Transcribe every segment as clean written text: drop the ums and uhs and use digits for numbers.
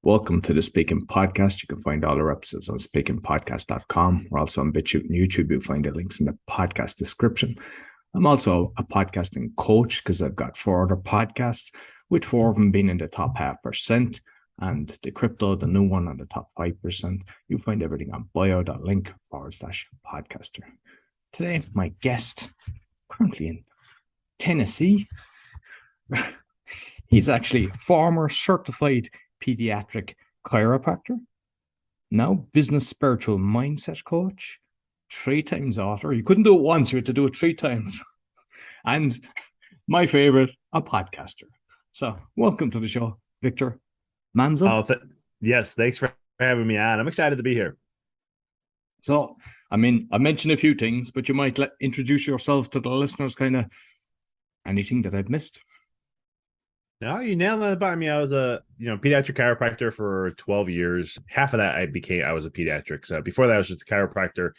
Welcome to the Speaking Podcast. You can find all our episodes on speakingpodcast.com. We're also on BitChute and YouTube. You'll find the links in the podcast description. I'm also a podcasting coach because I've got 4 other podcasts, with 4 of them being in the top 0.5%, and the crypto, the new one, on the top 5%. You'll find everything on bio.link/podcaster. Today, my guest, currently in Tennessee, he's actually a former certified pediatric chiropractor, now business spiritual mindset coach, 3 times author. You couldn't do it once, you had to do it 3 times. And my favorite, a podcaster. So welcome to the show, Victor Manzo. Yes, thanks for having me on. I'm excited to be here. So, I mentioned a few things, but you might introduce yourself to the listeners, kind of anything that I've missed. No, you nailed it. I mean, I was a pediatric chiropractor for 12 years. Half of that I was a pediatric. So before that, I was just a chiropractor,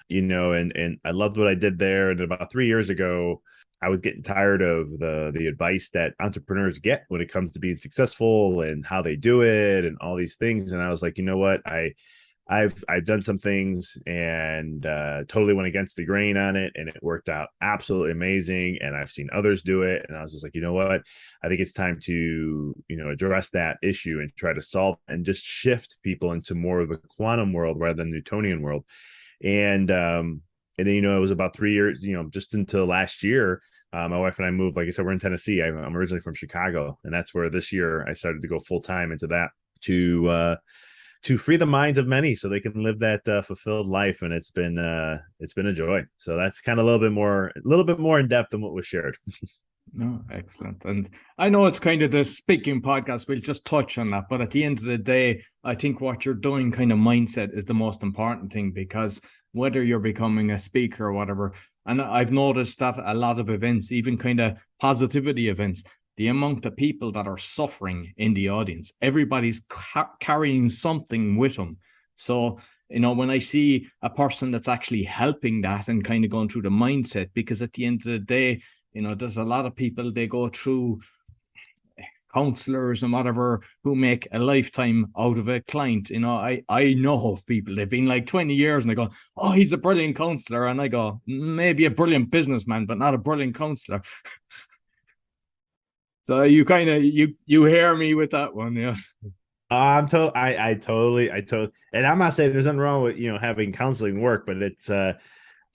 and I loved what I did there. And about 3 years ago, I was getting tired of the advice that entrepreneurs get when it comes to being successful and how they do it and all these things. And I was like, you know what? I've done some things and totally went against the grain on it, and it worked out absolutely amazing. And I've seen others do it, and I was just like, you know what? I think it's time to address that issue and try to solve and just shift people into more of the quantum world rather than Newtonian world. And then it was about 3 years, just until last year. My wife and I moved. Like I said, we're in Tennessee. I'm originally from Chicago, and that's where this year I started to go full time into that to free the minds of many so they can live that fulfilled life. And it's been a joy. So that's kind of a little bit more in depth than what was shared. No, excellent. And I know it's kind of the speaking podcast. We'll just touch on that. But at the end of the day, I think what you're doing, kind of mindset, is the most important thing, because whether you're becoming a speaker or whatever, and I've noticed that a lot of events, even kind of positivity events, the amount of people that are suffering in the audience, everybody's carrying something with them. So, when I see a person that's actually helping that and kind of going through the mindset, because at the end of the day, there's a lot of people, they go through counselors and whatever who make a lifetime out of a client. I know of people, they've been like 20 years and they go, oh, he's a brilliant counselor. And I go, maybe a brilliant businessman, but not a brilliant counselor. So you kind of you hear me with that one, yeah. I totally, and I'm not saying there's nothing wrong with having counseling work, but it's there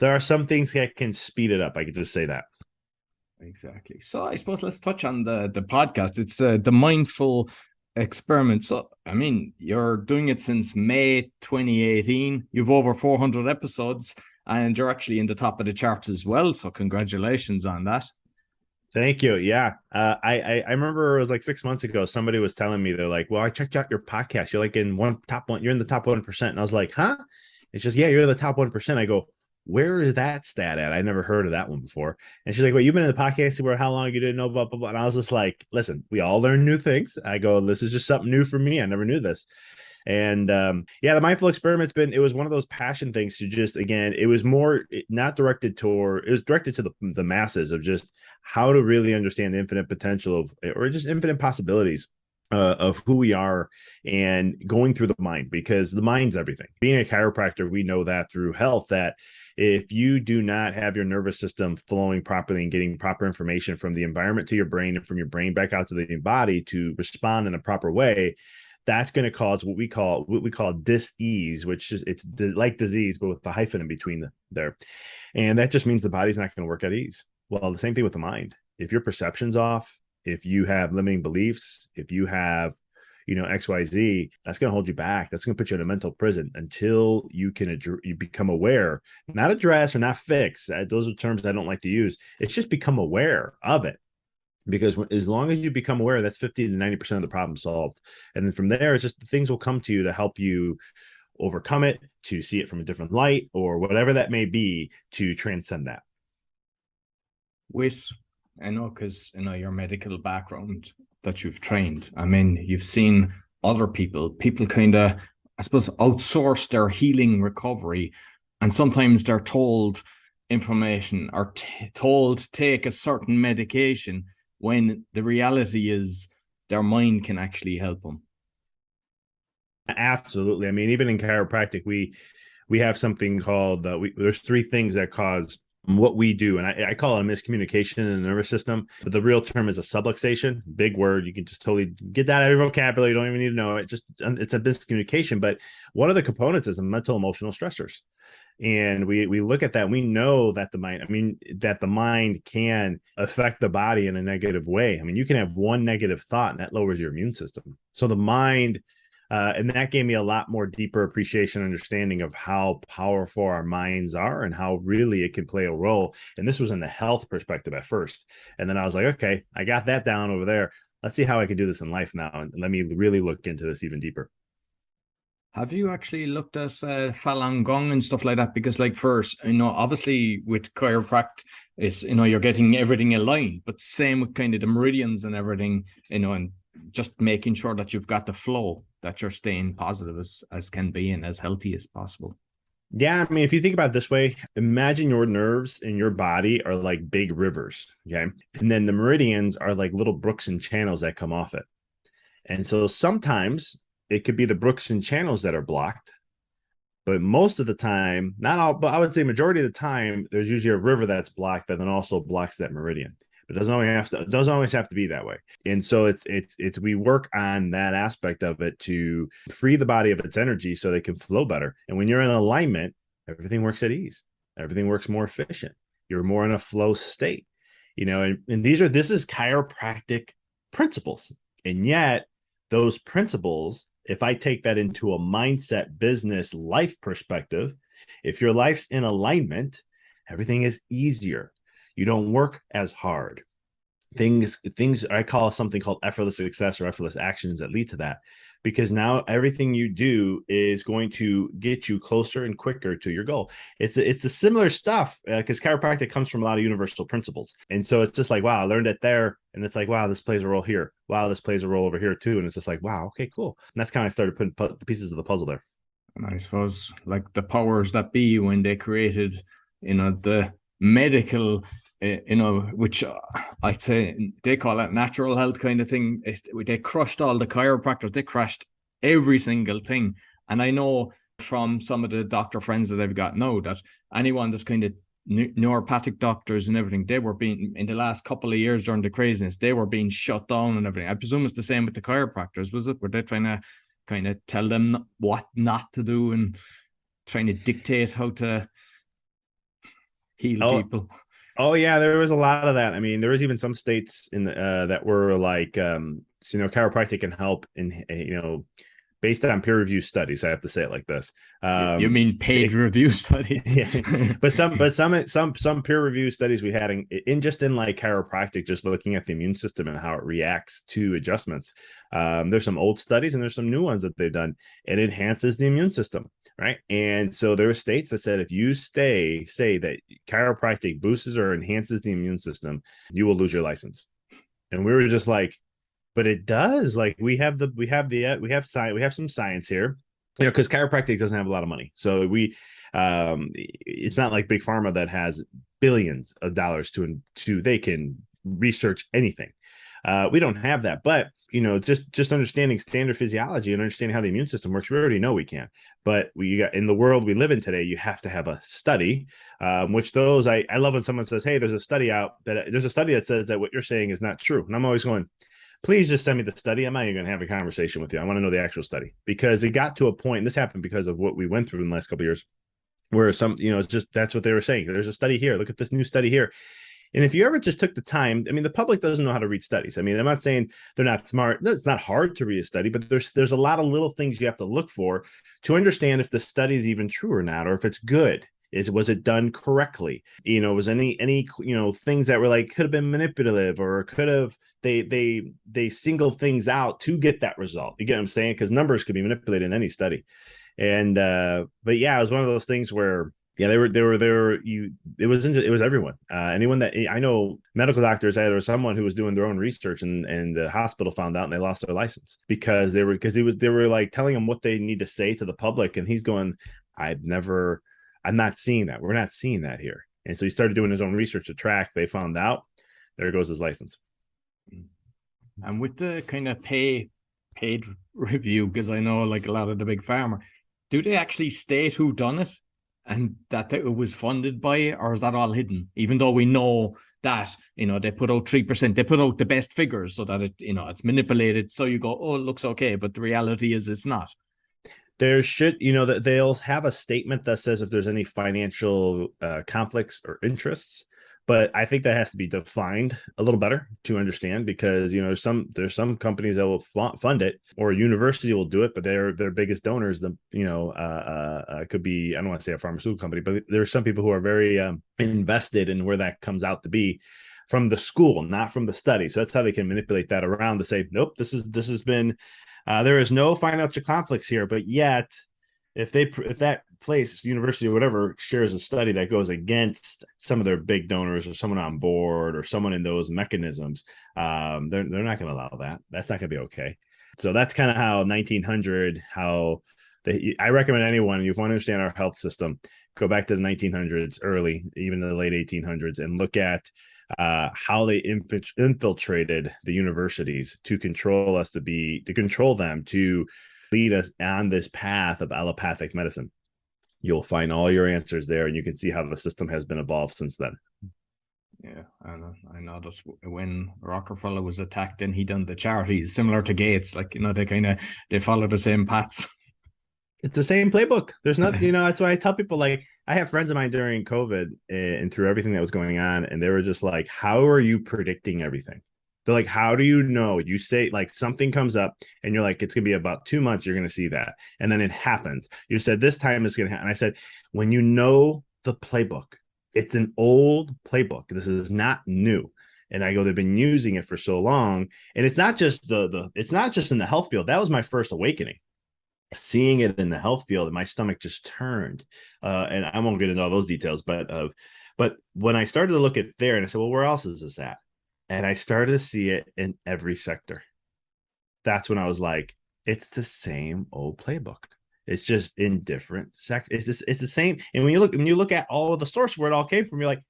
are some things that can speed it up. I could just say that. Exactly. So I suppose let's touch on the podcast. It's the mindful experiment. So you're doing it since May 2018. You've over 400 episodes, and you're actually in the top of the charts as well. So congratulations on that. Thank you. Yeah. I remember it was like 6 months ago, somebody was telling me, they're like, well, I checked out your podcast. You're like you're in the top 1%. And I was like, huh? It's just, yeah, you're the top 1%. I go, where is that stat at? I never heard of that one before. And she's like, well, you've been in the podcast for how long? You didn't know, blah, blah, blah. And I was just like, listen, we all learn new things. I go, this is just something new for me. I never knew this. And the mindful experiment's it was one of those passion things to just, again, it was more not directed toward, it was directed to the masses of just how to really understand the infinite potential or just infinite possibilities of who we are and going through the mind, because the mind's everything. Being a chiropractor, we know that through health, that if you do not have your nervous system flowing properly and getting proper information from the environment to your brain and from your brain back out to the body to respond in a proper way, that's going to cause what we call dis-ease, which is like disease, but with the hyphen in between there. And that just means the body's not going to work at ease. Well, the same thing with the mind. If your perception's off, if you have limiting beliefs, if you have, XYZ, that's going to hold you back. That's going to put you in a mental prison until you become aware, not address or not fix. Those are terms I don't like to use. It's just become aware of it. Because as long as you become aware, that's 50 to 90% of the problem solved. And then from there, it's just things will come to you to help you overcome it, to see it from a different light, or whatever that may be, to transcend that. Because your medical background that you've trained, you've seen other people kind of, I suppose, outsource their healing recovery, and sometimes they're told information or told take a certain medication, when the reality is their mind can actually help them. Absolutely. I mean, even in chiropractic, we have something called there's three things that cause what we do, and I call it a miscommunication in the nervous system, but the real term is a subluxation. Big word. You can just totally get that out of your vocabulary. You don't even need to know it. Just it's a miscommunication. But one of the components is mental emotional stressors, and we look at that, and we know that the mind can affect the body in a negative way. I mean, you can have one negative thought and that lowers your immune system. So the mind, and that gave me a lot more deeper appreciation, understanding of how powerful our minds are and how really it can play a role. And this was in the health perspective at first. And then I was like, okay, I got that down over there. Let's see how I can do this in life now. And let me really look into this even deeper. Have you actually looked at Falun Gong and stuff like that? Because, like, first, obviously with chiropractic, it's you're getting everything aligned, but same with kind of the meridians and everything, and just making sure that you've got the flow, that you're staying positive as can be and as healthy as possible. Yeah, I mean, if you think about it this way, imagine your nerves in your body are like big rivers, okay? And then the meridians are like little brooks and channels that come off it. And so sometimes it could be the brooks and channels that are blocked, but most of the time, not all, but I would say majority of the time, there's usually a river that's blocked that then also blocks that meridian. It doesn't always have to be that way. And so it's we work on that aspect of it to free the body of its energy so they can flow better. And when you're in alignment, everything works at ease. Everything works more efficient. You're more in a flow state. And this is chiropractic principles. And yet those principles, if I take that into a mindset, business, life perspective, if your life's in alignment, everything is easier. You don't work as hard. Things I call something called effortless success or effortless actions that lead to that, because now everything you do is going to get you closer and quicker to your goal. It's a similar stuff because chiropractic comes from a lot of universal principles, and so it's just like, wow, I learned it there, and it's like, wow, this plays a role here. Wow, this plays a role over here too, and it's just like, wow, okay, cool. And that's kind of started putting the pieces of the puzzle there. And I suppose, like, the powers that be, when they created, the medical, which I'd say they call it natural health kind of thing. They crushed all the chiropractors. They crushed every single thing. And I know from some of the doctor friends that I've got now that anyone that's kind of neuropathic doctors and everything, they were being, in the last couple of years during the craziness, they were being shut down and everything. I presume it's the same with the chiropractors, was it? Were they trying to kind of tell them what not to do and trying to dictate how to heal Oh, people? oh yeah, there was a lot of that. I mean, there was even some states in that were like, chiropractic can help in, based on peer review studies. I have to say it like this. You mean paid review studies? Yeah, but some peer review studies we had in just in like chiropractic, just looking at the immune system and how it reacts to adjustments. There's some old studies and there's some new ones that they've done. It enhances the immune system, right? And so there are states that said if you say that chiropractic boosts or enhances the immune system, you will lose your license. And we were just like, but it does. Like we have some science here, because chiropractic doesn't have a lot of money. So it's not like big pharma that has billions of dollars to they can research anything. We don't have that, but just understanding standard physiology and understanding how the immune system works, we already know we can. But we got, in the world we live in today, you have to have a study, which those I love when someone says, hey, there's a study that says that what you're saying is not true. And I'm always going, please just send me the study. I'm not even going to have a conversation with you. I want to know the actual study, because it got to a point, and this happened because of what we went through in the last couple of years, where it's just, that's what they were saying. There's a study here. Look at this new study here. And if you ever just took the time, I mean, the public doesn't know how to read studies. I mean, I'm not saying they're not smart. It's not hard to read a study, but there's a lot of little things you have to look for to understand if the study is even true or not, or if it's good. Was it done correctly? Was any things that were like could have been manipulative, or could have they single things out to get that result? You get what I'm saying? Because numbers could be manipulated in any study. And but yeah, it was one of those things where they were it was everyone, anyone that I know, medical doctors. There was someone who was doing their own research, and the hospital found out and they lost their license because they were like telling them what they need to say to the public, and he's going, I'm not seeing that. We're not seeing that here. And so he started doing his own research to track. They found out. There goes his license. And with the kind of pay paid review, because I know like a lot of the big pharma, do they actually state who done it and that it was funded by, or is that all hidden? Even though we know that, they put out 3%, they put out the best figures so that it's manipulated. So you go, oh, it looks okay. But the reality is it's not. There should, that they'll have a statement that says if there's any financial conflicts or interests, but I think that has to be defined a little better to understand, because there's some companies that will fund it, or a university will do it, but their biggest donors, could be, I don't want to say a pharmaceutical company, but there are some people who are very invested in where that comes out to be from the school, not from the study. So that's how they can manipulate that around to say, nope, this has been there is no financial conflicts here, but yet if that place, university or whatever, shares a study that goes against some of their big donors or someone on board or someone in those mechanisms, they're not going to allow that. That's not going to be okay. So that's kind of how 1900, I recommend anyone, if you want to understand our health system, go back to the 1900s, early, even the late 1800s, and look at how they infiltrated the universities to control us, to control them, to lead us on this path of allopathic medicine. You'll find all your answers there, and you can see how the system has been evolved since then. Yeah, I know that when Rockefeller was attacked and he done the charities, similar to Gates, like, they follow the same paths. It's the same playbook. There's not, that's why I tell people, like, I have friends of mine during COVID and through everything that was going on, and they were just like, how are you predicting everything? They're like, how do you know? You say, like, something comes up and you're like, it's going to be about 2 months, you're going to see that. And then it happens. You said, this time it's going to happen. I said, when you know the playbook, it's an old playbook. This is not new. And I go, they've been using it for so long. And it's not just it's not just in the health field. That was my first awakening. Seeing it in the health field, and my stomach just turned. And I won't get into all those details, but when I started to look at there, and I said, well, where else is this at? And I started to see it in every sector. That's when I was like, it's the same old playbook. It's just in different sectors. It's the same. And when you look at all of the source where it all came from, you're like,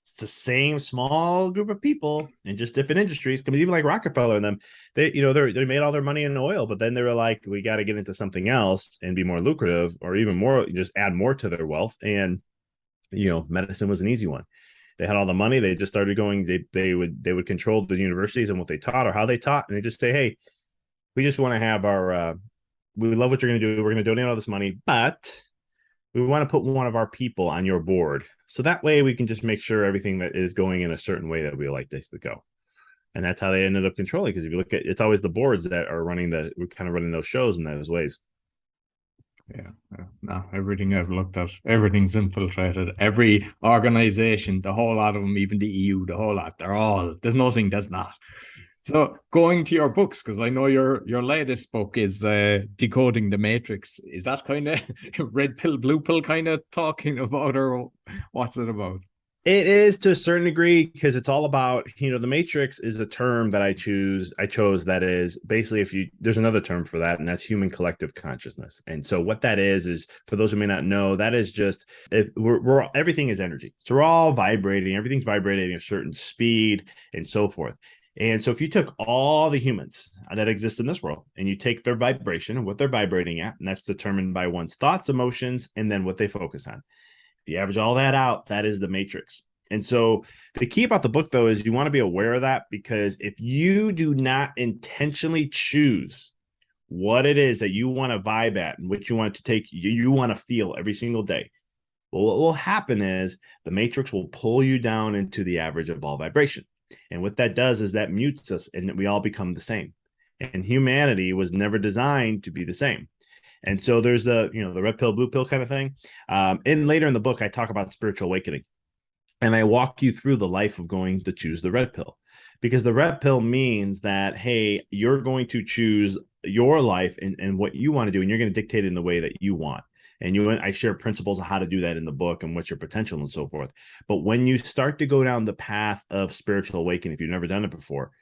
it's the same small group of people in just different industries. Because even like Rockefeller and them, they made all their money in oil, but then they were like, we got to get into something else and be more lucrative, or even more, just add more to their wealth. And medicine was an easy one. They had all the money. They just started going. They would control the universities and what they taught or how they taught, and they just say, hey, we just want to have our. We love what you're going to do. We're going to donate all this money, but we want to put one of our people on your board, so that way we can just make sure everything that is going in a certain way that we like this to go. And that's how they ended up controlling. Because if you look at, it's always the boards that are running those shows in those ways. Yeah. No, everything I've looked at, everything's infiltrated. Every organization, the whole lot of them, even the EU, the whole lot, there's nothing that's not. So going to your books, because I know your latest book is Decoding the Matrix. Is that kind of red pill, blue pill kind of talking about, or what's it about? It is to a certain degree, because it's all about, the Matrix is a term that I chose that is basically, there's another term for that, and that's human collective consciousness. And so what that is for those who may not know, that is just, if we're everything is energy. So we're all vibrating, everything's vibrating at a certain speed and so forth. And so if you took all the humans that exist in this world and you take their vibration and what they're vibrating at, and that's determined by one's thoughts, emotions, and then what they focus on. If you average all that out, that is the Matrix. And so the key about the book, though, is you want to be aware of that, because if you do not intentionally choose what it is that you want to vibe at and what you want to take, you want to feel every single day, well, what will happen is the Matrix will pull you down into the average of all vibration. And what that does is that mutes us, and we all become the same. And humanity was never designed to be the same. And so there's the red pill, blue pill kind of thing. And later in the book, I talk about spiritual awakening. And I walk you through the life of going to choose the red pill, because the red pill means that, hey, you're going to choose your life and what you want to do, and you're going to dictate it in the way that you want. And I share principles of how to do that in the book and what's your potential and so forth. But when you start to go down the path of spiritual awakening, if you've never done it before,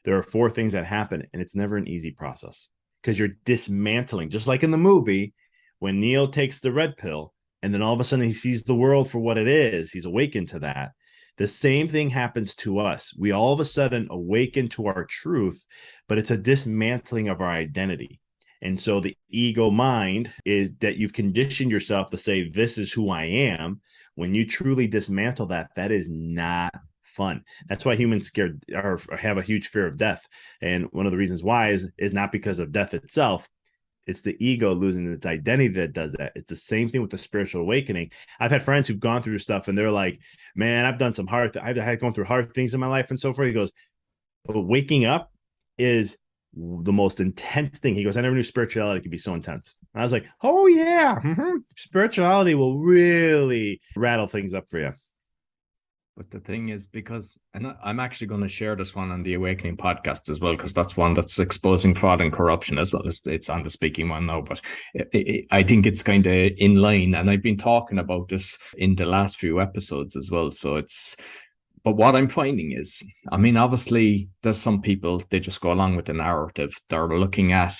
there are 4 things that happen, and it's never an easy process, because you're dismantling, just like in the movie, when Neo takes the red pill, and then all of a sudden he sees the world for what it is. He's awakened to that. The same thing happens to us. We all of a sudden awaken to our truth, but it's a dismantling of our identity. And so the ego mind is that you've conditioned yourself to say, this is who I am. When you truly dismantle that, that is not fun. That's why humans scared or have a huge fear of death. And one of the reasons why is not because of death itself. It's the ego losing its identity that does that. It's the same thing with the spiritual awakening. I've had friends who've gone through stuff and they're like, man, I've done some I've had gone through hard things in my life and so forth. He goes, but waking up is the most intense thing. He goes, I never knew spirituality could be so intense. And I was like, oh yeah, spirituality will really rattle things up for you. But the thing is, because, and I'm actually going to share this one on the Awakening podcast as well, because that's one that's exposing fraud and corruption as well. It's on the speaking one now, but I think it's kind of in line. And I've been talking about this in the last few episodes as well. So but what I'm finding is, I mean, obviously there's some people, they just go along with the narrative. They're looking at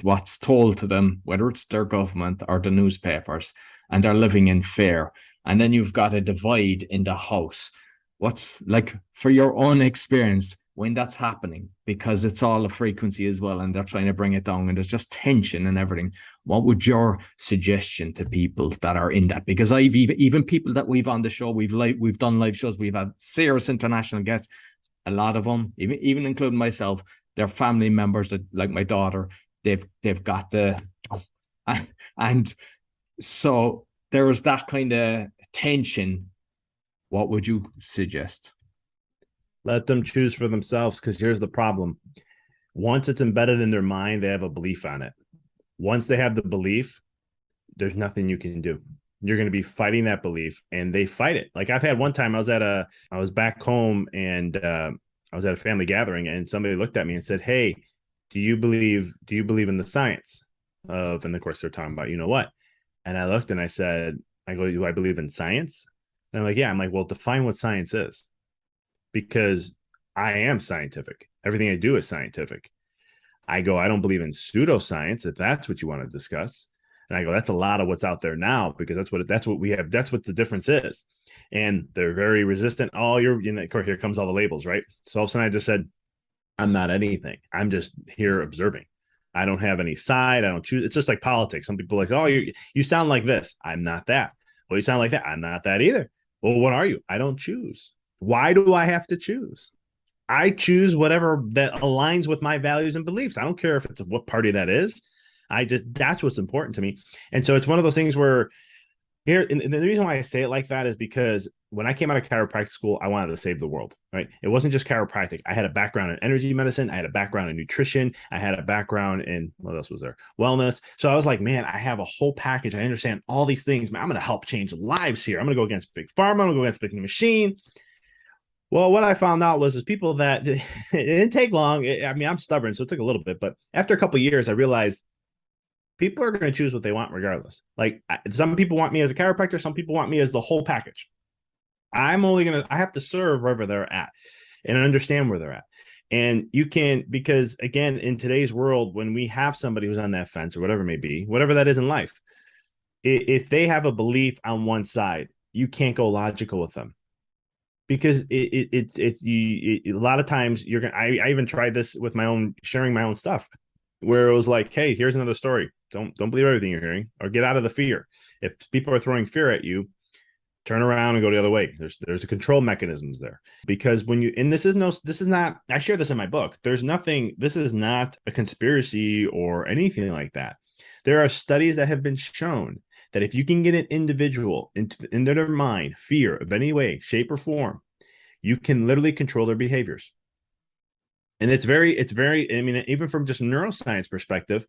what's told to them, whether it's their government or the newspapers, and they're living in fear. And then you've got a divide in the house. What's like for your own experience when that's happening, because it's all a frequency as well, and they're trying to bring it down, and there's just tension and everything. What would your suggestion to people that are in that? Because I've even people that we've on the show, we've done live shows, we've had serious international guests. A lot of them, even including myself, they're family members that, like my daughter, they've got the, and so there was that kind of tension. What would you suggest? Let them choose for themselves, because here's the problem. Once it's embedded in their mind, they have a belief on it. Once they have the belief, there's nothing you can do. You're going to be fighting that belief, and they fight it. Like I've had one time, I was back home, and I was at a family gathering, and somebody looked at me and said, hey, do you believe in the science of, and of course they're talking about, you know what? And I looked and I said, do I believe in science? And I'm like, yeah. I'm like, well, define what science is, because I am scientific. Everything I do is scientific. I don't believe in pseudoscience, if that's what you want to discuss. And I go, that's a lot of what's out there now, because that's what we have. That's what the difference is. And they're very resistant. Of course, here comes all the labels, right? So all of a sudden I just said, I'm not anything. I'm just here observing. I don't have any side. I don't choose. It's just like politics. Some people are like, oh, you sound like this. I'm not that. Well, you sound like that. I'm not that either. Well, what are you? I don't choose. Why do I have to choose? I choose whatever that aligns with my values and beliefs. I don't care if it's what party that is. That's what's important to me. And so it's one of those things where here, and the reason why I say it like that is because when I came out of chiropractic school, I wanted to save the world, right? It wasn't just chiropractic. I had a background in energy medicine. I had a background in nutrition. I had a background in, what else was there? Wellness. So I was like, man, I have a whole package. I understand all these things. Man, I'm going to help change lives here. I'm going to go against big pharma. I'm going to go against big machine. Well, what I found out was people that it didn't take long. I mean, I'm stubborn, so it took a little bit. But after a couple of years, I realized people are going to choose what they want regardless. Like some people want me as a chiropractor. Some people want me as the whole package. I have to serve wherever they're at and understand where they're at. And you can, because again, in today's world, when we have somebody who's on that fence or whatever it may be, whatever that is in life, if they have a belief on one side, you can't go logical with them. Because a lot of times you're going to, I even tried this with sharing my own stuff, where it was like, hey, here's another story. Don't believe everything you're hearing, or get out of the fear. If people are throwing fear at you, turn around and go the other way. There's a control mechanisms there, because this is not, I share this in my book. This is not a conspiracy or anything like that. There are studies that have been shown that if you can get an individual into their mind, fear of any way, shape, or form, you can literally control their behaviors. And it's very, I mean, even from just a neuroscience perspective,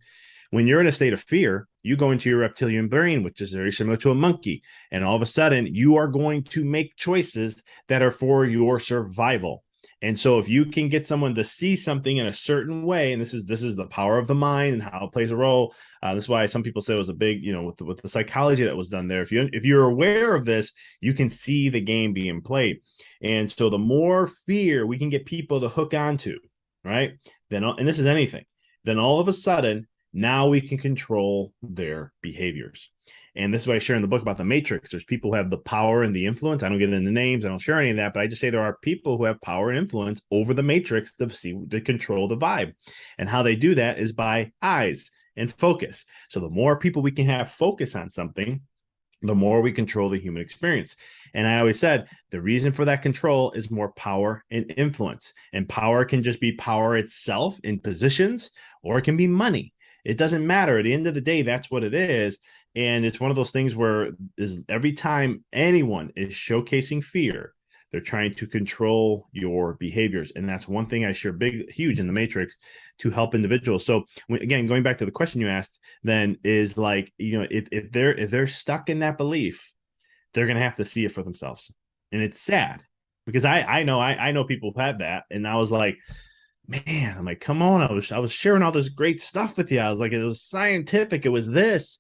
when you're in a state of fear, you go into your reptilian brain, which is very similar to a monkey. And all of a sudden, you are going to make choices that are for your survival. And so if you can get someone to see something in a certain way, and this is the power of the mind and how it plays a role. That's why some people say it was a big, with the psychology that was done there. If you're aware of this, you can see the game being played. And so the more fear we can get people to hook onto, right? And this is anything. Then all of a sudden, Now we can control their behaviors. And this is what I share in the book about the matrix. There's people who have the power and the influence. I don't get into names. I don't share any of that, but I just say there are people who have power and influence over the matrix to control the vibe. And how they do that is by eyes and focus. So the more people we can have focus on something, the more we control the human experience. And I always said the reason for that control is more power and influence. And power can just be power itself in positions, or it can be money. It doesn't matter. At the end of the day, that's what it is. And it's one of those things where every time anyone is showcasing fear, they're trying to control your behaviors. And that's one thing I share huge in the matrix to help individuals. So again, going back to the question you asked, then is like, if they're stuck in that belief, they're going to have to see it for themselves. And it's sad because I know people who had that. And I was like, man, I'm like, come on. I was sharing all this great stuff with you. I was like, it was scientific. It was this,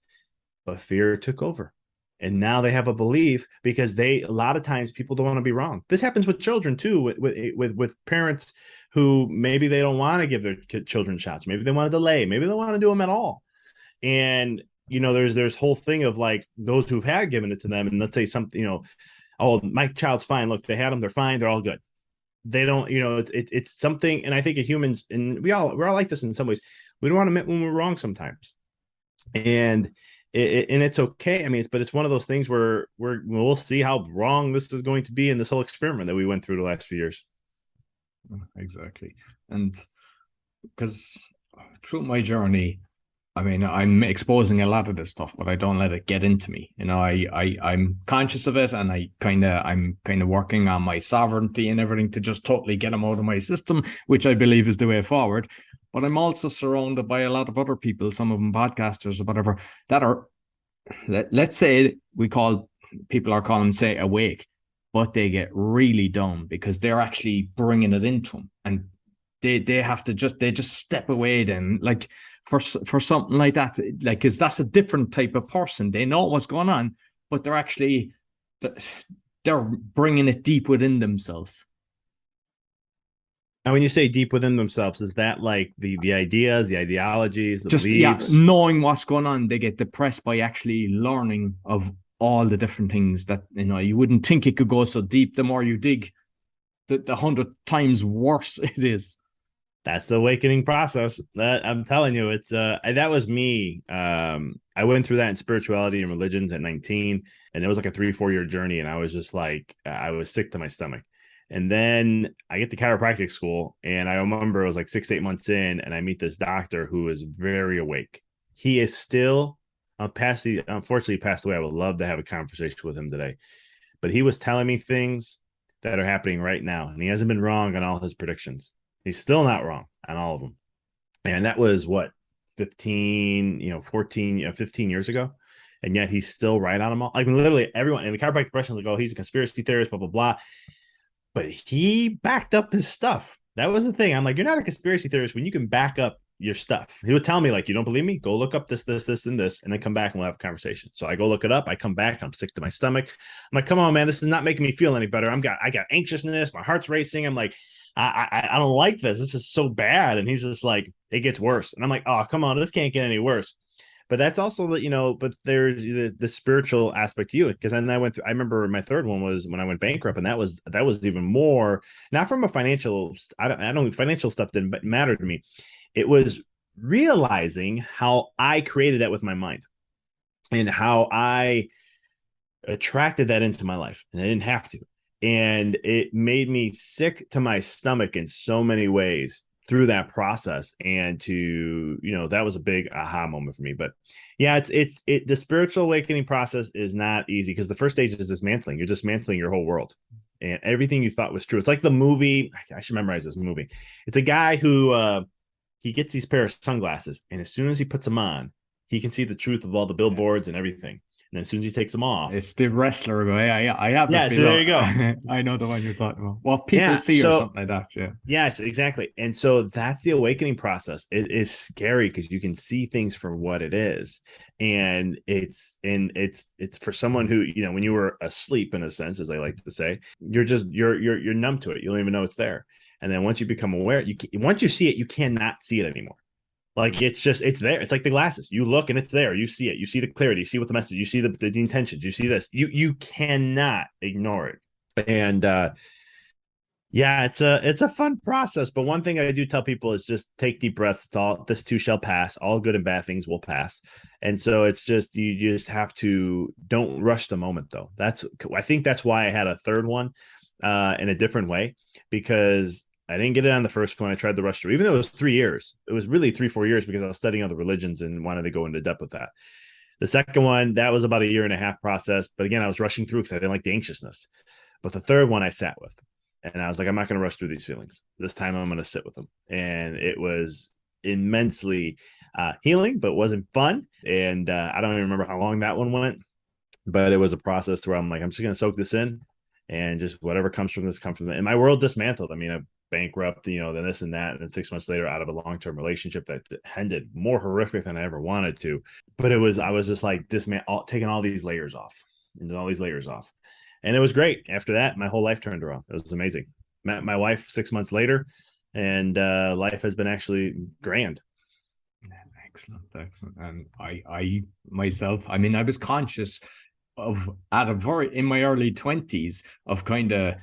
but fear took over. And now they have a belief because a lot of times people don't want to be wrong. This happens with children too, with parents who maybe they don't want to give their children shots. Maybe they want to delay. Maybe they don't want to do them at all. And, there's whole thing of like those who've had given it to them. And let's say something, oh, my child's fine. Look, they had them. They're fine. They're all good. They don't, it's something. And I think humans, and we're all like this in some ways. We don't want to admit when we're wrong sometimes. And it's okay. I mean, but it's one of those things where we'll see how wrong this is going to be in this whole experiment that we went through the last few years. Exactly. And because through my journey, I mean, I'm exposing a lot of this stuff, but I don't let it get into me. I'm conscious of it, and I'm kind of working on my sovereignty and everything to just totally get them out of my system, which I believe is the way forward. But I'm also surrounded by a lot of other people, some of them podcasters or whatever, that are, let's say people are calling them, say, awake, but they get really dumb because they're actually bringing it into them. And they have to just step away then, like for something like that, like, because that's a different type of person. They know what's going on, but they're bringing it deep within themselves. And when you say deep within themselves, is that like the ideas, the ideologies, the just beliefs? Knowing what's going on, they get depressed by actually learning of all the different things that you wouldn't think it could go so deep. The more you dig, the 100 times worse it is. That's the awakening process. That I'm telling you, it's that was me. I went through that in spirituality and religions at 19, and it was like a 3-4 year journey, and I was just like, I was sick to my stomach. And then I get to chiropractic school, and I remember it was like 6-8 months in, and I meet this doctor who is very awake. He is still unfortunately passed away. I would love to have a conversation with him today, but he was telling me things that are happening right now, and he hasn't been wrong on all his predictions. He's still not wrong on all of them. And that was what, 15, 14, 15 years ago. And yet he's still right on them all. Like literally everyone in the chiropractic profession is like, oh, he's a conspiracy theorist, blah, blah, blah. But he backed up his stuff. That was the thing. I'm like, you're not a conspiracy theorist when you can back up your stuff. He would tell me, like, you don't believe me? Go look up this, and this, and then come back and we'll have a conversation. So I go look it up. I come back. I'm sick to my stomach. I'm like, come on, man. This is not making me feel any better. I got anxiousness. My heart's racing. I'm like, I don't like this. This is so bad. And he's just like, it gets worse. And I'm like, oh, come on. This can't get any worse. But that's also that, but there's the spiritual aspect to you. Because then I remember my third one was when I went bankrupt, and that was even more, not from a financial, financial stuff didn't matter to me. It was realizing how I created that with my mind and how I attracted that into my life, and I didn't have to. And it made me sick to my stomach in so many ways through that process. And that was a big aha moment for me. But yeah, the spiritual awakening process is not easy, because the first stage is dismantling. You're dismantling your whole world and everything you thought was true. It's like the movie. I should memorize this movie. It's a guy who he gets these pair of sunglasses, and as soon as he puts them on, he can see the truth of all the billboards and everything. And as soon as he takes them off, it's the wrestler guy. I have. Yeah, so there you go. I know the one you're talking about. Well, people see or something like that. Yeah. Yes, exactly. And so that's the awakening process. It is scary because you can see things for what it is, and it's for someone who, when you were asleep, in a sense, as I like to say, you're numb to it. You don't even know it's there. And then once you become aware, once you see it, you cannot see it anymore. Like it's there. It's like the glasses. You look and it's there. You see it. You see the clarity. You see what the message. You see the intentions. You see this. You cannot ignore it. And yeah, it's a fun process. But one thing I do tell people is just take deep breaths. It's all, this too shall pass. All good and bad things will pass. And so it's just, you just have to, don't rush the moment though. I think that's why I had a third one in a different way, because I didn't get it on the first one. I tried to rush through, even though it was 3 years. It was really 3-4 years because I was studying other religions and wanted to go into depth with that. The second one, that was about a 1.5 year process. But again, I was rushing through because I didn't like the anxiousness. But the third one I sat with. And I was like, I'm not going to rush through these feelings. This time I'm going to sit with them. And it was immensely healing, but wasn't fun. And I don't even remember how long that one went. But it was a process where I'm like, I'm just going to soak this in, and just whatever comes from this comes from it. And my world dismantled. I mean, I bankrupt, then this and that. And then 6 months later, out of a long-term relationship that ended more horrific than I ever wanted to. But I was just like taking all these layers off, and all these layers off. And it was great. After that, my whole life turned around. It was amazing. Met my wife 6 months later, and life has been actually grand. Excellent. And I myself, I mean, I was conscious of in my early 20s of kind of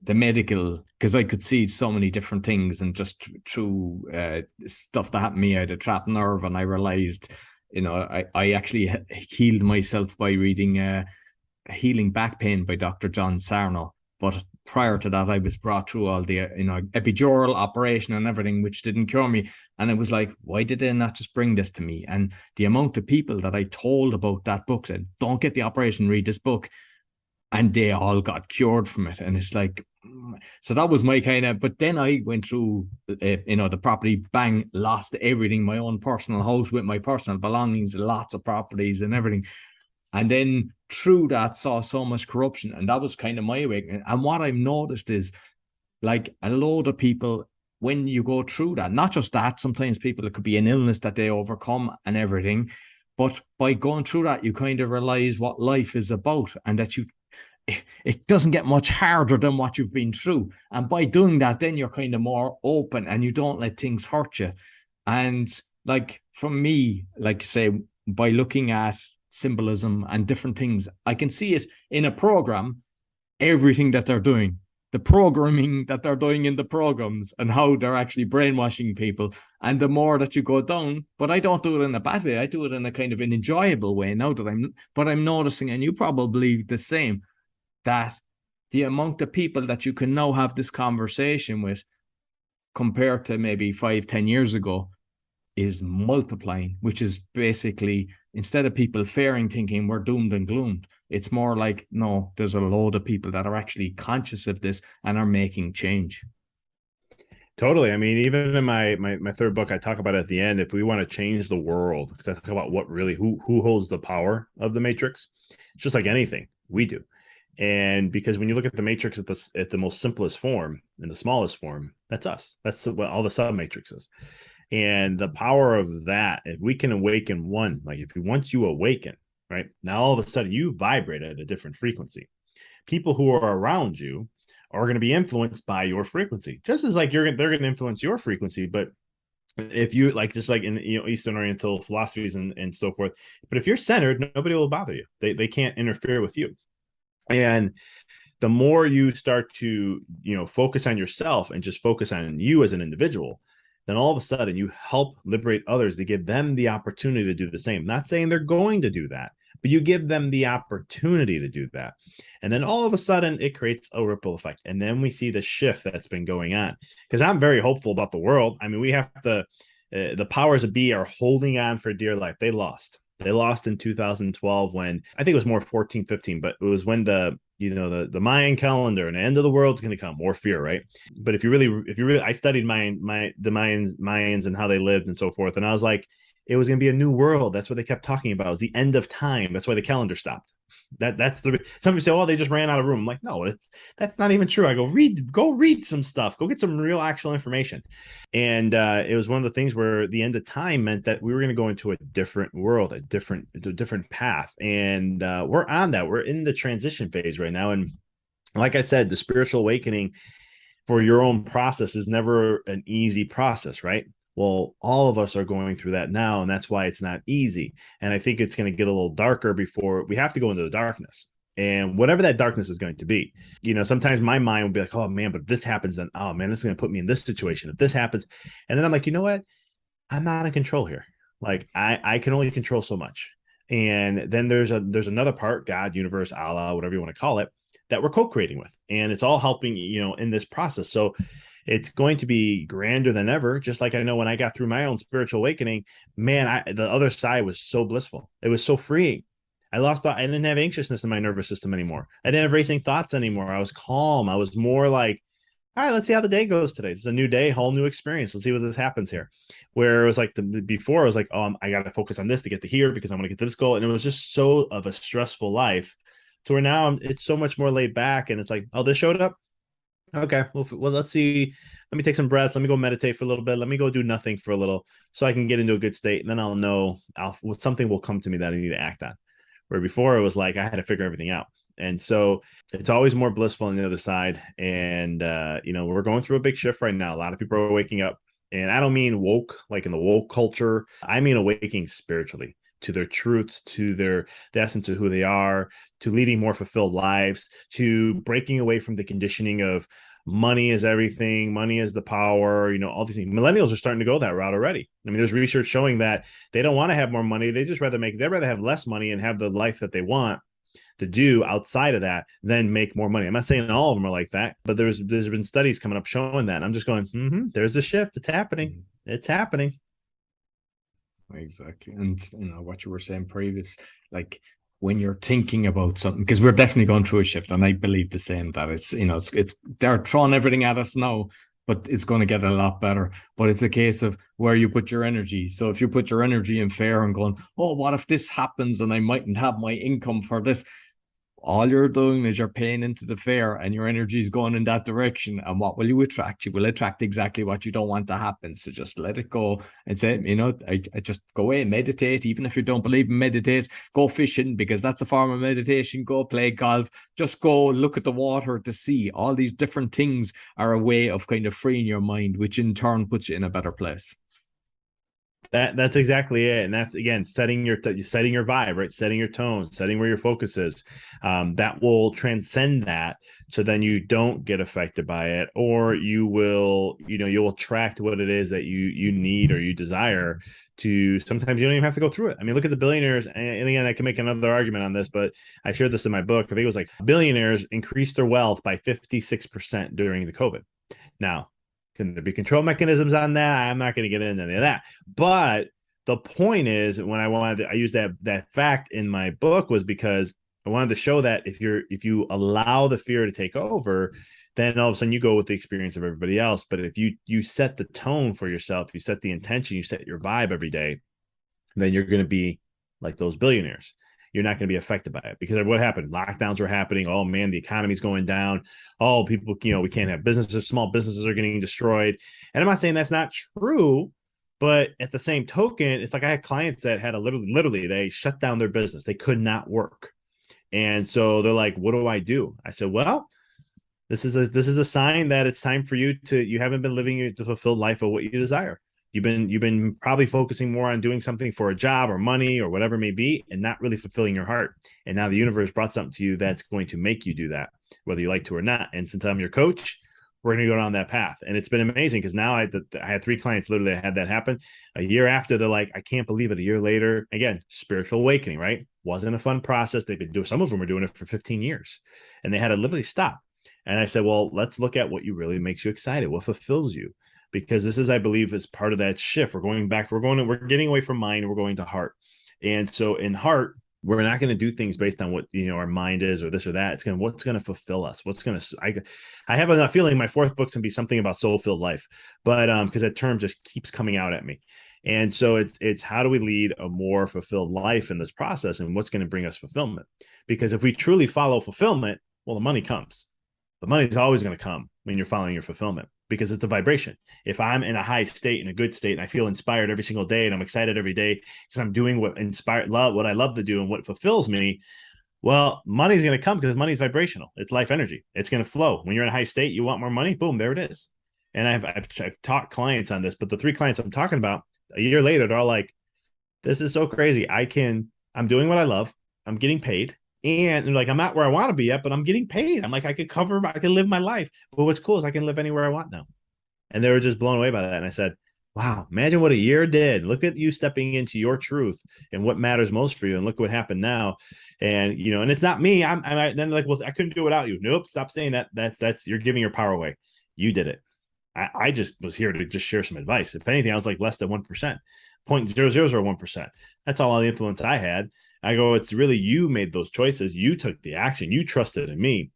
the medical, because I could see so many different things, and just through stuff that happened to me, I had a trapped nerve, and I realized, I actually healed myself by reading Healing Back Pain by Dr. John Sarno. But prior to that, I was brought through all the epidural operation and everything, which didn't cure me. And it was like, why did they not just bring this to me? And the amount of people that I told about that book said, don't get the operation, read this book. And they all got cured from it. And it's like, so that was my kind of, but then I went through, the property, bang, lost everything, my own personal house with my personal belongings, lots of properties and everything. And then through that, saw so much corruption. And that was kind of my awakening. And what I've noticed is, like, a load of people, when you go through that, not just that, sometimes people, it could be an illness that they overcome and everything. But by going through that, you kind of realize what life is about, and that it doesn't get much harder than what you've been through. And by doing that, then you're kind of more open, and you don't let things hurt you. And like, for me, like, say, by looking at symbolism and different things, I can see it in a program, everything that they're doing, the programming that they're doing in the programs, and how they're actually brainwashing people. And the more that you go down, but I don't do it in a bad way, I do it in a kind of an enjoyable way now that I'm noticing, and you probably the same, that the amount of people that you can now have this conversation with, compared to maybe 5-10 years ago, is multiplying, which is basically, instead of people fearing, thinking we're doomed and gloomed, it's more like, no, there's a load of people that are actually conscious of this and are making change. Totally. I mean, even in my third book, I talk about at the end, if we want to change the world, because I talk about what really, who holds the power of the matrix. It's just like anything we do. And because when you look at the matrix at the most simplest form, in the smallest form, that's us. That's what all the sub matrices. And the power of that, if we can awaken one, like once you awaken, right, now all of a sudden you vibrate at a different frequency. People who are around you are going to be influenced by your frequency, just as like they're going to influence your frequency. But if you like, just like in Eastern Oriental philosophies and so forth, but if you're centered, nobody will bother you. They can't interfere with you. And the more you start to focus on yourself and just focus on you as an individual, then all of a sudden you help liberate others to give them the opportunity to do the same. Not saying they're going to do that, but you give them the opportunity to do that. And then all of a sudden it creates a ripple effect. And then we see the shift that's been going on, because I'm very hopeful about the world. I mean, we have the powers that be are holding on for dear life. They lost in 2012, when I think it was more 14, 15, but it was when the Mayan calendar and the end of the world's going to come, more fear, right? But if you really, I studied the Mayans and how they lived and so forth. And I was like, it was going to be a new world. That's what they kept talking about. It was the end of time. That's why the calendar stopped. Some people say, oh, they just ran out of room. I'm like, no, that's not even true. I go read some stuff, go get some real actual information. And it was one of the things where the end of time meant that we were going to go into a different world, a different path. And we're on that. We're in the transition phase right now. And like I said, the spiritual awakening for your own process is never an easy process, right? Well, all of us are going through that now, and that's why it's not easy. And I think it's going to get a little darker before we have to go into the darkness. And whatever that darkness is going to be, sometimes my mind will be like, oh man, but if this happens, then oh man, this is going to put me in this situation. If this happens, and then I'm like, you know what? I'm not in control here. Like I can only control so much. And then there's another part, God, universe, Allah, whatever you want to call it, that we're co-creating with. And it's all helping, in this process. So it's going to be grander than ever. Just like I know when I got through my own spiritual awakening, man, the other side was so blissful. It was so freeing. I didn't have anxiousness in my nervous system anymore. I didn't have racing thoughts anymore. I was calm. I was more like, all right, let's see how the day goes today. It's a new day, whole new experience. Let's see what this happens here. Where it was like before, it was like, oh, I got to focus on this to get to here because I'm going to get to this goal. And it was just so of a stressful life to where now it's so much more laid back. And it's like, oh, this showed up. Okay, well, let's see. Let me take some breaths. Let me go meditate for a little bit. Let me go do nothing for a little so I can get into a good state. And then I'll know something will come to me that I need to act on. Where before it was like I had to figure everything out. And so it's always more blissful on the other side. And, we're going through a big shift right now. A lot of people are waking up. And I don't mean woke, like in the woke culture. I mean awakening spiritually to their truths, to the essence of who they are, to leading more fulfilled lives, to breaking away from the conditioning of money is everything, money is the power, all these things. Millennials are starting to go that route already. I mean, there's research showing that they don't want to have more money. They'd rather have less money and have the life that they want to do outside of that than make more money. I'm not saying all of them are like that, but there's been studies coming up showing that. And I'm just going, there's a shift. It's happening. It's happening. Exactly. And what you were saying previous, like when you're thinking about something, because we're definitely going through a shift, and I believe the same, that it's they're throwing everything at us now, but it's going to get a lot better. But it's a case of where you put your energy. So if you put your energy in fear and going, oh, what if this happens and I mightn't have my income for this? All you're doing is you're paying into the fear, and your energy is going in that direction. And what will you attract? You will attract exactly what you don't want to happen. So just let it go and say, I just go away and meditate. Even if you don't believe in meditate, go fishing, because that's a form of meditation. Go play golf. Just go look at the water, the sea. All these different things are a way of kind of freeing your mind, which in turn puts you in a better place. That's exactly it. And that's, again, setting your vibe, right? Setting your tone, setting where your focus is. That will transcend that. So then you don't get affected by it, or you'll attract what it is that you need or you desire to. Sometimes you don't even have to go through it. I mean, look at the billionaires. And again, I can make another argument on this, but I shared this in my book. I think it was like billionaires increased their wealth by 56% during the COVID. Now, can there be control mechanisms on that? I'm not going to get into any of that. But the point is, when I used that fact in my book was because I wanted to show that if you allow the fear to take over, then all of a sudden you go with the experience of everybody else. But if you set the tone for yourself, you set the intention, you set your vibe every day, then you're going to be like those billionaires. You're not going to be affected by it, because what happened? Lockdowns were happening. Oh man, the economy's going down. Oh, people, we can't have businesses. Small businesses are getting destroyed. And I'm not saying that's not true, but at the same token, it's like I had clients that had literally they shut down their business. They could not work. And so they're like, what do I do? I said, well, this is a sign that it's time for you haven't been living the fulfilled life of what you desire. You've been probably focusing more on doing something for a job or money or whatever it may be, and not really fulfilling your heart. And now the universe brought something to you that's going to make you do that, whether you like to or not. And since I'm your coach, we're going to go down that path. And it's been amazing, because now I had 3 clients literally that had that happen. A year after, they're like, I can't believe it. A year later, again, spiritual awakening, right? Wasn't a fun process. Some of them were doing it for 15 years, and they had to literally stop. And I said, well, let's look at what really makes you excited, what fulfills you. Because this is, I believe, is part of that shift. We're getting away from mind, and we're going to heart. And so in heart, we're not going to do things based on what our mind is or this or that. It's what's going to fulfill us. I have a feeling my 4th book's going to be something about soul-filled life, but because that term just keeps coming out at me. And so it's how do we lead a more fulfilled life in this process, and what's going to bring us fulfillment? Because if we truly follow fulfillment, well, the money comes. The money is always going to come when you're following your fulfillment, because it's a vibration. If I'm in a high state, in a good state, and I feel inspired every single day, and I'm excited every day because I'm doing what I love to do and what fulfills me, well, money's going to come, because money is vibrational. It's life energy. It's going to flow. When you're in a high state, you want more money. Boom, there it is. And I've taught clients on this, but the 3 clients I'm talking about a year later, they're all like, this is so crazy. I'm doing what I love. I'm getting paid. And like, I'm not where I want to be yet, but I'm getting paid. I'm like, I could live my life. But what's cool is I can live anywhere I want now. And they were just blown away by that. And I said, wow, imagine what a year did. Look at you stepping into your truth and what matters most for you. And look what happened now. And, you know, and it's not me. I'm then like, well, I couldn't do it without you. Nope. Stop saying that. That's, you're giving your power away. You did it. I just was here to just share some advice. If anything, I was like less than 1%, 0.0001%. That's all the influence I had. I go, it's really you made those choices. You took the action. You trusted in me.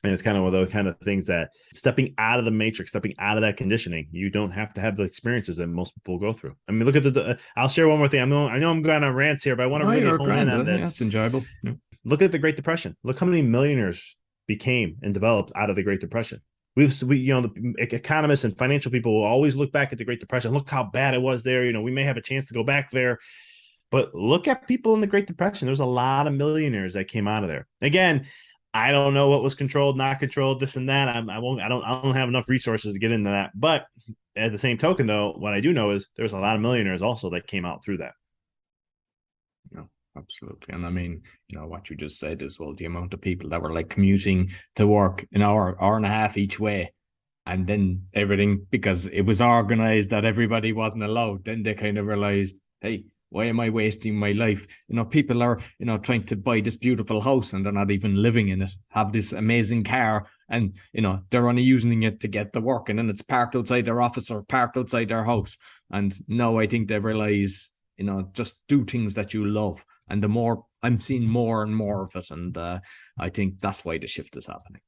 And it's kind of one of those kind of things that stepping out of the matrix, stepping out of that conditioning, you don't have to have the experiences that most people go through. I mean, look at I'll share one more thing. I know I'm going on rants here, but I want to really hone in on this. Yeah, it's enjoyable. Yeah. Look at the Great Depression. Look how many millionaires became and developed out of the Great Depression. We you know, the economists and financial people will always look back at the Great Depression. Look how bad it was there. You know, we may have a chance to go back there. But look at people in the Great Depression. There's a lot of millionaires that came out of there. Again, I don't know what was controlled, not controlled, this and that. I don't have enough resources to get into that. But at the same token, though, what I do know is there's a lot of millionaires also that came out through that. No, absolutely. And I mean, you know, what you just said as well, the amount of people that were like commuting to work an hour and a half each way. And then everything, because it was organized that everybody wasn't allowed, then they kind of realized, hey, why am I wasting my life? You know, people are, you know, trying to buy this beautiful house and they're not even living in it, have this amazing car, and, you know, they're only using it to get to work, and then it's parked outside their office or parked outside their house. And now I think they realize, you know, just do things that you love. And the more I'm seeing more and more of it. And I think that's why the shift is happening.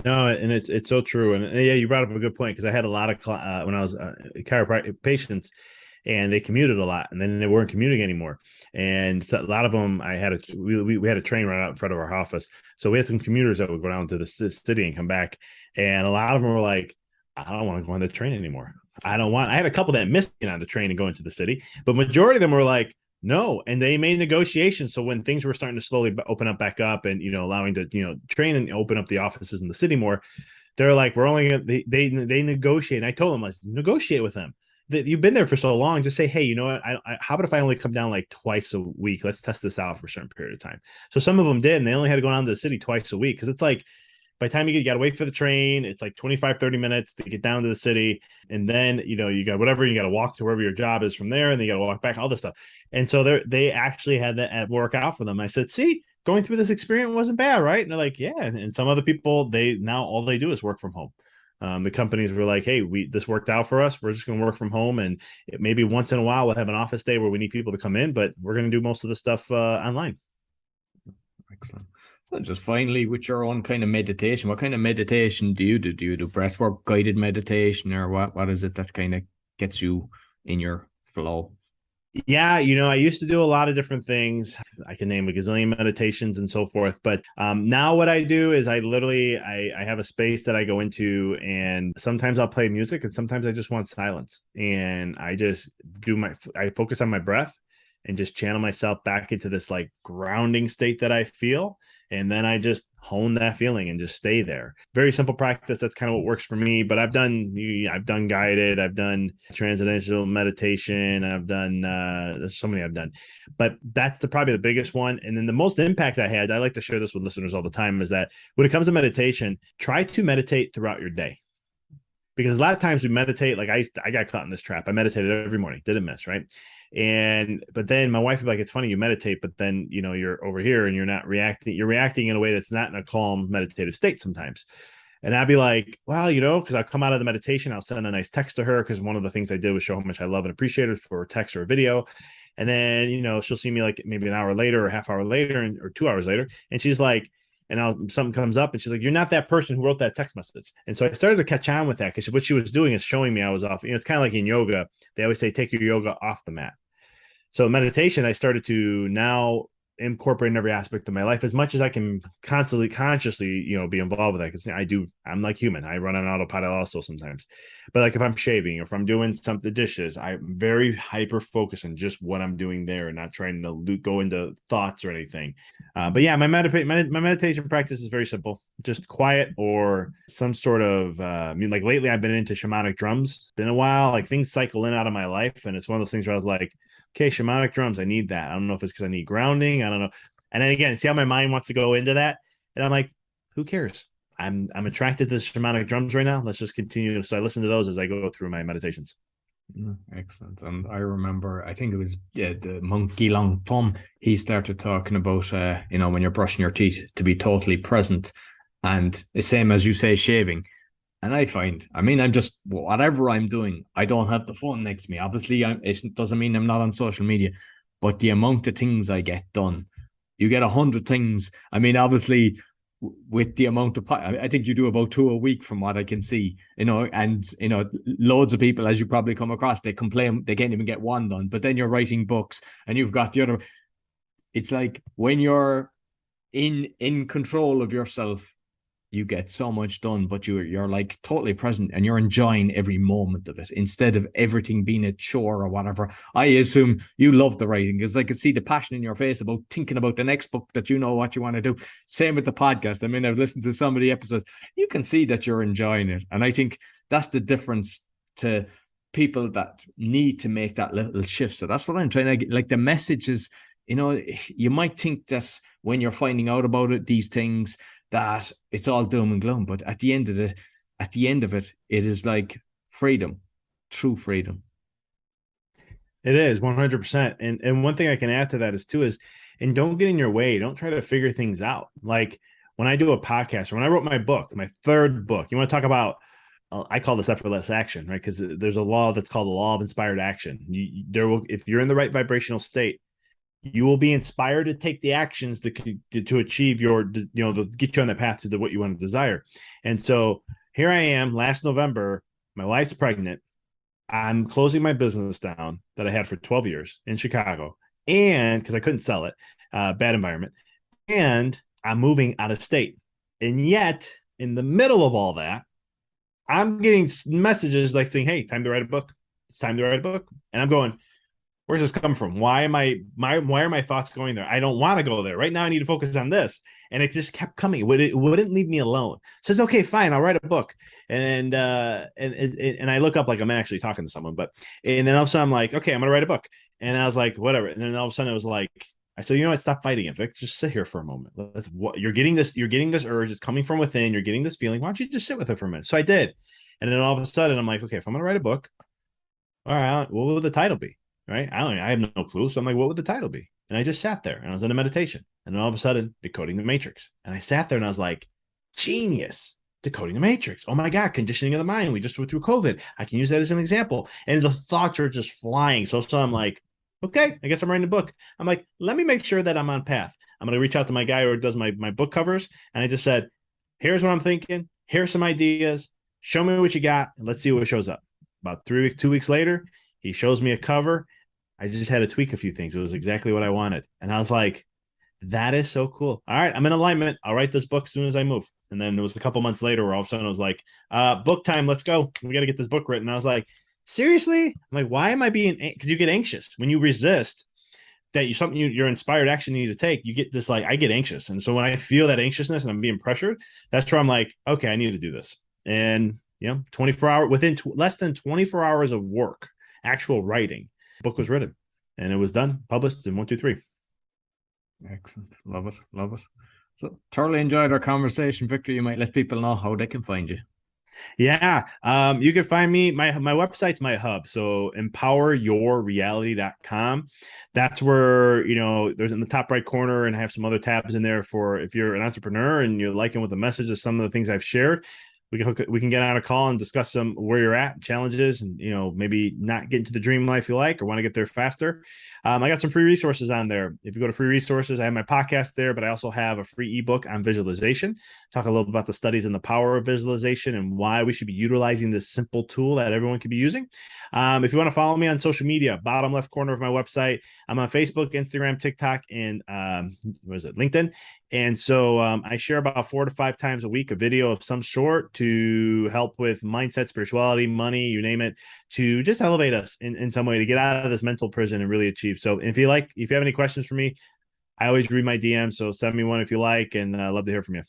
No, and it's so true. And yeah, you brought up a good point, because I had a lot of when I was chiropractic patients, and they commuted a lot, and then they weren't commuting anymore. And so a lot of them, we had a train right out in front of our office. So we had some commuters that would go down to the city and come back. And a lot of them were like, I don't want to go on the train anymore. I had a couple that missed on the train and going to the city, but majority of them were like, no. And they made negotiations. So when things were starting to slowly open up back up, and, you know, allowing to, you know, train and open up the offices in the city more, they're like, we're only going to, they negotiate. And I told them, let's negotiate with them. You've been there for so long. Just say, hey, you know what? How about if I only come down like twice a week? Let's test this out for a certain period of time. So some of them did, and they only had to go down to the city twice a week, because it's like, by the time you got to wait for the train, it's like 25, 30 minutes to get down to the city. And then, you know, you got whatever, you got to walk to wherever your job is from there, and then you got to walk back, all this stuff. And so they actually had that work out for them. I said, see, going through this experience wasn't bad, right? And they're like, yeah. And some other people, now all they do is work from home. The companies were like, hey, this worked out for us. We're just going to work from home. And maybe once in a while, we'll have an office day where we need people to come in, but we're going to do most of the stuff online. Excellent. So just finally, with your own kind of meditation, what kind of meditation do you do? Do you do breathwork, guided meditation, or what is it that kind of gets you in your flow? Yeah, you know, I used to do a lot of different things. I can name a gazillion meditations and so forth. But now what I do is I have a space that I go into, and sometimes I'll play music, and sometimes I just want silence. And I just I focus on my breath and just channel myself back into this like grounding state that I feel. And then I just hone that feeling and just stay there. Very simple practice. That's kind of what works for me. But I've done guided, I've done transcendental meditation, I've done there's so many I've done. But that's probably the biggest one. And then the most impact I like to share this with listeners all the time, is that when it comes to meditation, try to meditate throughout your day. Because a lot of times we meditate, like I got caught in this trap. I meditated every morning, didn't miss, right? But then my wife would be like, it's funny you meditate, but then, you know, you're over here and you're not reacting. You're reacting in a way that's not in a calm meditative state sometimes. And I'd be like, well, you know, because I'll come out of the meditation, I'll send a nice text to her, because one of the things I did was show how much I love and appreciate her for a text or a video. And then, you know, she'll see me like maybe an hour later or half hour later or 2 hours later. And she's like, and something comes up, and she's like, you're not that person who wrote that text message. And so I started to catch on with that, because what she was doing is showing me I was off. You know, it's kind of like in yoga. They always say, take your yoga off the mat. So meditation, I started to now incorporate in every aspect of my life as much as I can constantly consciously, be involved with that. Because I'm like human. I run on autopilot also sometimes. But like if I'm shaving or if I'm doing something dishes, I'm very hyper focused on just what I'm doing there and not trying to go into thoughts or anything. But yeah, my meditation practice is very simple. Just quiet or some sort of like lately I've been into shamanic drums. It's been a while. Like things cycle in out of my life. And it's one of those things where I was like, okay, shamanic drums, I need that. I don't know if it's because I need grounding. I don't know. And then again, see how my mind wants to go into that. And I'm like, who cares? I'm attracted to the shamanic drums right now. Let's just continue. So I listen to those as I go through my meditations. Excellent. And I remember, I think it was the monk Long Thumb. He started talking about, when you're brushing your teeth, to be totally present. And the same as you say, shaving. And I find, I'm just, whatever I'm doing, I don't have the phone next to me. Obviously, it doesn't mean I'm not on social media, but the amount of things I get done, you get 100 things. Obviously, with the amount of, I think you do about 2 a week from what I can see, and, loads of people, as you probably come across, they complain they can't even get one done, but then you're writing books and you've got the other. It's like when you're in control of yourself, you get so much done, but you're like totally present and you're enjoying every moment of it instead of everything being a chore or whatever. I assume you love the writing because I could see the passion in your face about thinking about the next book that you know what you want to do. Same with the podcast. I've listened to some of the episodes. You can see that you're enjoying it. And I think that's the difference to people that need to make that little shift. So that's what I'm trying to get. Like the message is, you might think that when you're finding out about it, these things, that it's all doom and gloom, but at the end of it, it is like freedom, true freedom. It is 100%. And one thing I can add to that is, and don't get in your way. Don't try to figure things out. Like when I do a podcast or when I wrote my book, my 3rd book, you want to talk about, I call this effortless action, right? Because there's a law that's called the law of inspired action. If you're in the right vibrational state, you will be inspired to take the actions to achieve to get you on the path to what you want to desire. And so here I am last November, my wife's pregnant. I'm closing my business down that I had for 12 years in Chicago. And because I couldn't sell it, bad environment. And I'm moving out of state. And yet in the middle of all that, I'm getting messages like saying, hey, time to write a book. It's time to write a book. And I'm going, where's this coming from? Why are my thoughts going there? I don't want to go there. Right now I need to focus on this. And it just kept coming. It wouldn't leave me alone. So it's okay, fine, I'll write a book. And I look up like I'm actually talking to someone, and then all of a sudden I'm like, okay, I'm gonna write a book. And I was like, whatever. And then all of a sudden it was like, I said, you know what, stop fighting it, Vic. Just sit here for a moment. You're getting this urge, it's coming from within, you're getting this feeling. Why don't you just sit with it for a minute? So I did. And then all of a sudden I'm like, okay, if I'm gonna write a book, all right, what will the title be? Right? I have no clue. So I'm like, what would the title be? And I just sat there and I was in a meditation. And then all of a sudden, Decoding the Matrix. And I sat there and I was like, genius, Decoding the Matrix. Oh my God, conditioning of the mind. We just went through COVID. I can use that as an example. And the thoughts are just flying. So I'm like, okay, I guess I'm writing a book. I'm like, let me make sure that I'm on path. I'm going to reach out to my guy who does my book covers. And I just said, here's what I'm thinking. Here's some ideas. Show me what you got. And let's see what shows up. About 2 weeks later, he shows me a cover. I just had to tweak a few things. It was exactly what I wanted. And I was like, that is so cool. All right, I'm in alignment. I'll write this book as soon as I move. And then it was a couple months later where all of a sudden I was like, book time, let's go. We got to get this book written. And I was like, seriously? I'm like, why am I being, because you get anxious when you resist that your inspired action you need to take, you get this, like, I get anxious. And so when I feel that anxiousness and I'm being pressured, that's where I'm like, okay, I need to do this. And 24 hours, within less than 24 hours of work, actual writing, book was written and it was done, published in 1, 2, 3. Excellent. Love it. So thoroughly enjoyed our conversation, Victor. You might let people know how they can find you. Yeah. You can find me. My website's my hub. So empoweryourreality.com. That's where, there's in the top right corner, and I have some other tabs in there for if you're an entrepreneur and you're liking with the message of some of the things I've shared. we can get on a call and discuss some where you're at, challenges, and maybe not get into the dream life you like or want to get there faster. I got some free resources on there. If you go to free resources, I have my podcast there, but I also have a free ebook on visualization. Talk a little about the studies and the power of visualization and why we should be utilizing this simple tool that everyone can be using. If you want to follow me on social media, bottom left corner of my website, I'm on Facebook, Instagram, TikTok, and LinkedIn. And so I share about 4 to 5 times a week a video of some sort to help with mindset, spirituality, money, you name it, to just elevate us in some way to get out of this mental prison and really achieve. So if you have any questions for me, I always read my DMs. So send me one if you like, and I'd love to hear from you.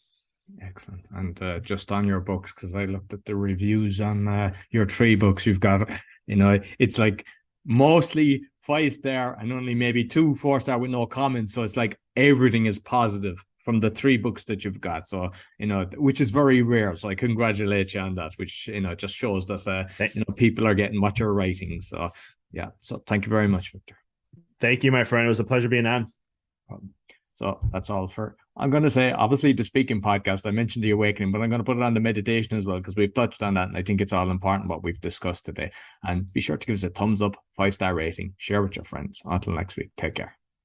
Excellent. And just on your books, because I looked at the reviews on your 3 books you've got, it's like mostly 5-star and only maybe 2 4-star with no comments. So it's like everything is positive from the 3 books that you've got. So, which is very rare. So I congratulate you on that, which, just shows that, people are getting what you're writing. So, yeah. So thank you very much, Victor. Thank you, my friend. It was a pleasure being on. So that's all I'm going to say, obviously, the speaking podcast, I mentioned the awakening, but I'm going to put it on the meditation as well, because we've touched on that. And I think it's all important what we've discussed today. And be sure to give us a thumbs up, 5-star rating, share with your friends. Until next week, take care.